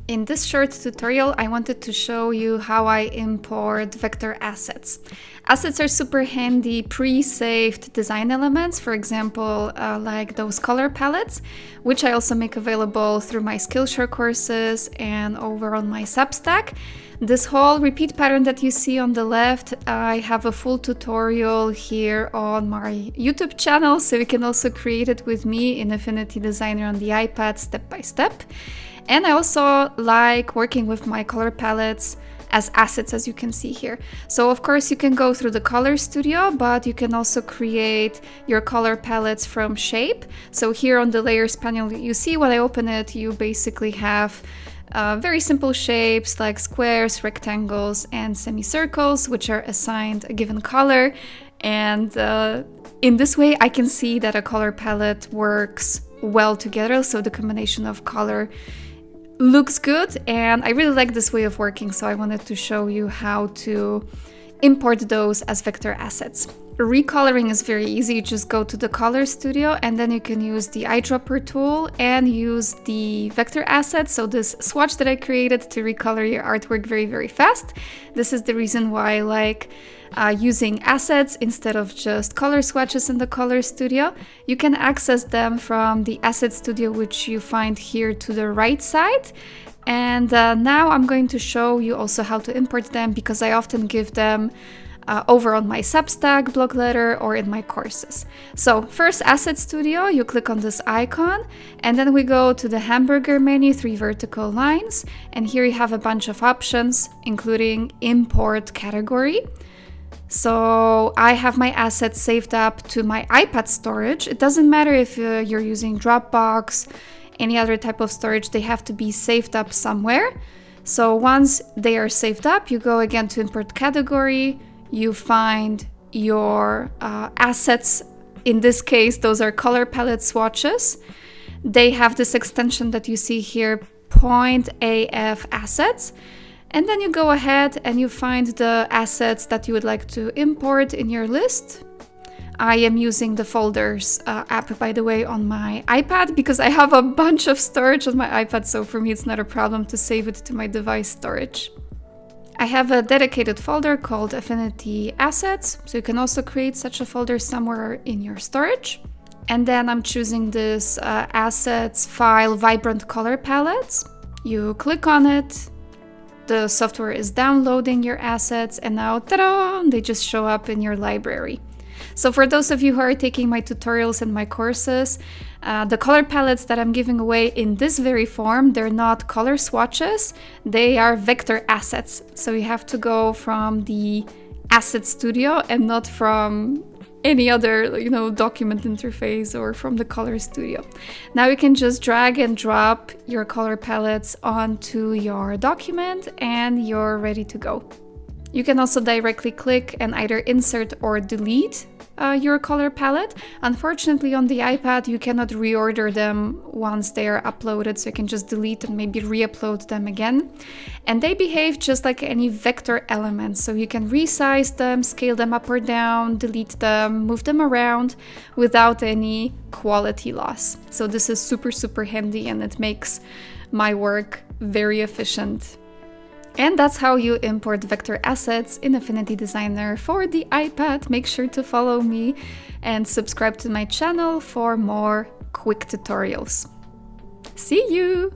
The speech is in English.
In this short tutorial, I wanted to show you how I import vector assets. Assets are super handy pre-saved design elements, for example, like those color palettes, which I also make available through my Skillshare courses and over on my Substack. This whole repeat pattern that you see on the left, I have a full tutorial here on my YouTube channel, so you can also create it with me in Affinity Designer on the iPad step by step. And I also like working with my color palettes as assets, as you can see here. So of course you can go through the color studio, but you can also create your color palettes from shape. So here on the layers panel, you see when I open it, you basically have very simple shapes like squares, rectangles, and semicircles, which are assigned a given color. And in this way, I can see that a color palette works well together. So the combination of color looks good, and I really like this way of working, so I wanted to show you how to import those as vector assets. Recoloring is very easy. You just go to the color studio and then you can use the eyedropper tool and use the vector assets, so this swatch that I created to recolor your artwork very fast. This is the reason why I like using assets instead of just color swatches in the color studio. You can access them from the asset studio, which you find here to the right side. And now I'm going to show you also how to import them, because I often give them over on my Substack blog letter or in my courses. So first, Asset Studio, you click on this icon, and then we go to the hamburger menu, 3 vertical lines, and here you have a bunch of options, including import category. So I have my assets saved up to my iPad storage. It doesn't matter if you're using Dropbox, any other type of storage, they have to be saved up somewhere. So once they are saved up, you go again to import category, you find your assets. In this case, those are color palette swatches. They have this extension that you see here, .af assets. And then you go ahead and you find the assets that you would like to import in your list. I am using the folders app, by the way, on my iPad, because I have a bunch of storage on my iPad, so for me it's not a problem to save it to my device storage. I have a dedicated folder called Affinity Assets, so you can also create such a folder somewhere in your storage. And then I'm choosing this assets file vibrant color palettes. You click on it, the software is downloading your assets, and now, ta-da, they just show up in your library. So for those of you who are taking my tutorials and my courses, the color palettes that I'm giving away in this very form, they're not color swatches, they are vector assets. So you have to go from the Asset Studio and not from any other, document interface or from the color studio. Now you can just drag and drop your color palettes onto your document and you're ready to go. You can also directly click and either insert or delete your color palette. Unfortunately, on the iPad, you cannot reorder them once they are uploaded, so you can just delete and maybe re-upload them again. And they behave just like any vector elements, so you can resize them, scale them up or down, delete them, move them around without any quality loss. So this is super handy, and it makes my work very efficient. And that's how you import vector assets in Affinity Designer for the iPad. Make sure to follow me and subscribe to my channel for more quick tutorials. See you!